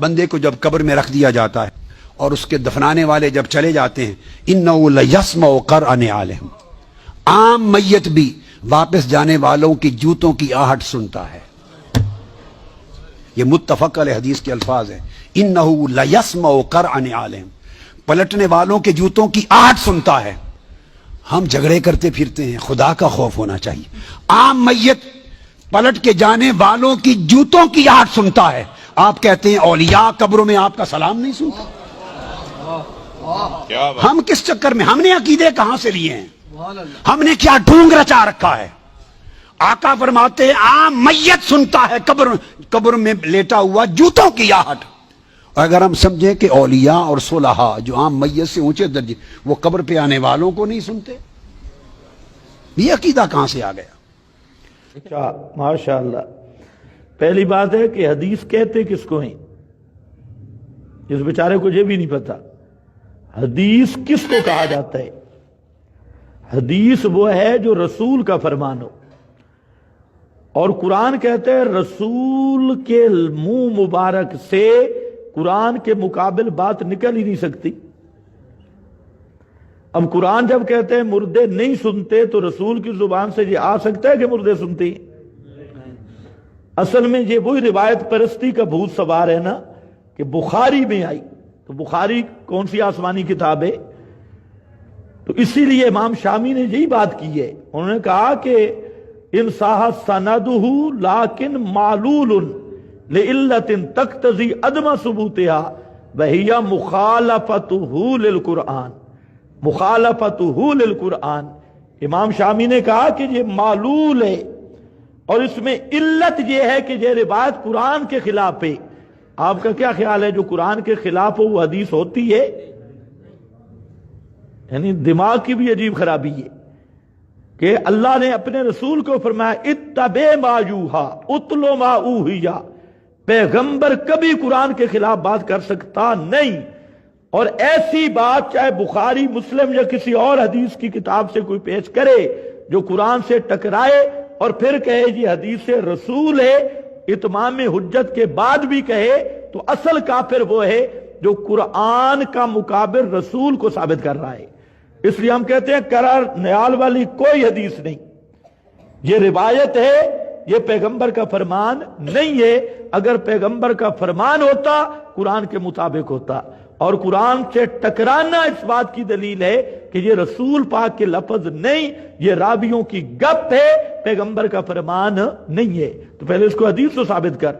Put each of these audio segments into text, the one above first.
بندے کو جب قبر میں رکھ دیا جاتا ہے اور اس کے دفنانے والے جب چلے جاتے ہیں، اِنَّهُ لَيَسْمَعُ قَرْعَ نِعَالِهِمْ، عام میت بھی واپس جانے والوں کی جوتوں کی آہٹ سنتا ہے۔ یہ متفق علیہ حدیث کے الفاظ ہیں، اِنَّهُ لَيَسْمَعُ قَرْعَ نِعَالِهِمْ، پلٹنے والوں کے جوتوں کی آہٹ سنتا ہے۔ ہم جھگڑے کرتے پھرتے ہیں، خدا کا خوف ہونا چاہیے۔ عام میت پلٹ کے جانے والوں کی جوتوں کی آہٹ سنتا ہے۔ آپ کہتے ہیں اولیاء قبروں میں آپ کا سلام نہیں سنتے؟ ہم کس چکر میں، ہم نے عقیدے کہاں سے لیے ہیں؟ ہم نے کیا ڈھونگ رچا رکھا ہے؟ آقا فرماتے ہیں عام میت سنتا ہے قبر میں لیٹا ہوا جوتوں کی آہٹ۔ اگر ہم سمجھیں کہ اولیاء اور صلحاء جو عام میت سے اونچے درجے وہ قبر پہ آنے والوں کو نہیں سنتے، یہ عقیدہ کہاں سے آ گیا؟ اچھا، ماشاءاللہ۔ پہلی بات ہے کہ حدیث کہتے کس کو ہیں؟ اس بیچارے کو یہ بھی نہیں پتا حدیث کس کو کہا جاتا ہے۔ حدیث وہ ہے جو رسول کا فرمان ہو، اور قرآن کہتے ہیں رسول کے منہ مبارک سے قرآن کے مقابل بات نکل ہی نہیں سکتی۔ اب قرآن جب کہتے ہیں مردے نہیں سنتے تو رسول کی زبان سے یہ آ سکتا ہے کہ مردے سنتے ہیں؟ اصل میں یہ وہی روایت پرستی کا بھوت سوار ہے نا، کہ بخاری میں آئی۔ تو بخاری کون سی آسمانی کتاب ہے؟ تو اسی لیے امام شامی نے یہی بات کی ہے، انہوں نے کہا کہ ان صح سندہ لیکن معلول لعلت تقتضی عدم ثبوتها وہی مخالفتہ للقرآن، مخالفتہ للقرآن۔ امام شامی نے کہا کہ یہ معلول ہے، اور اس میں علت یہ ہے کہ یہ روایت قرآن کے خلاف ہے۔ آپ کا کیا خیال ہے جو قرآن کے خلاف ہو وہ حدیث ہوتی ہے؟ یعنی دماغ کی بھی عجیب خرابی ہے کہ اللہ نے اپنے رسول کو فرمایا اتبع ما یوحی اتل ما اوحی، پیغمبر کبھی قرآن کے خلاف بات کر سکتا نہیں۔ اور ایسی بات چاہے بخاری مسلم یا کسی اور حدیث کی کتاب سے کوئی پیش کرے جو قرآن سے ٹکرائے اور پھر کہے یہ حدیث رسول ہے، اتمام حجت کے بعد بھی کہے، تو اصل کافر وہ ہے جو قرآن کا مقابل رسول کو ثابت کر رہا ہے۔ اس لیے ہم کہتے ہیں قرار نیال والی کوئی حدیث نہیں، یہ روایت ہے، یہ پیغمبر کا فرمان نہیں ہے۔ اگر پیغمبر کا فرمان ہوتا قرآن کے مطابق ہوتا، اور قرآن سے ٹکرانا اس بات کی دلیل ہے کہ یہ رسول پاک کے لفظ نہیں، یہ راویوں کی گپ ہے، پیغمبر کا فرمان نہیں ہے۔ تو پہلے اس کو حدیث تو ثابت کر،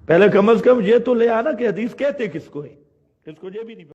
پہلے کم از کم یہ تو لے آنا کہ حدیث کہتے کس کو ہے، اس کو یہ بھی نہیں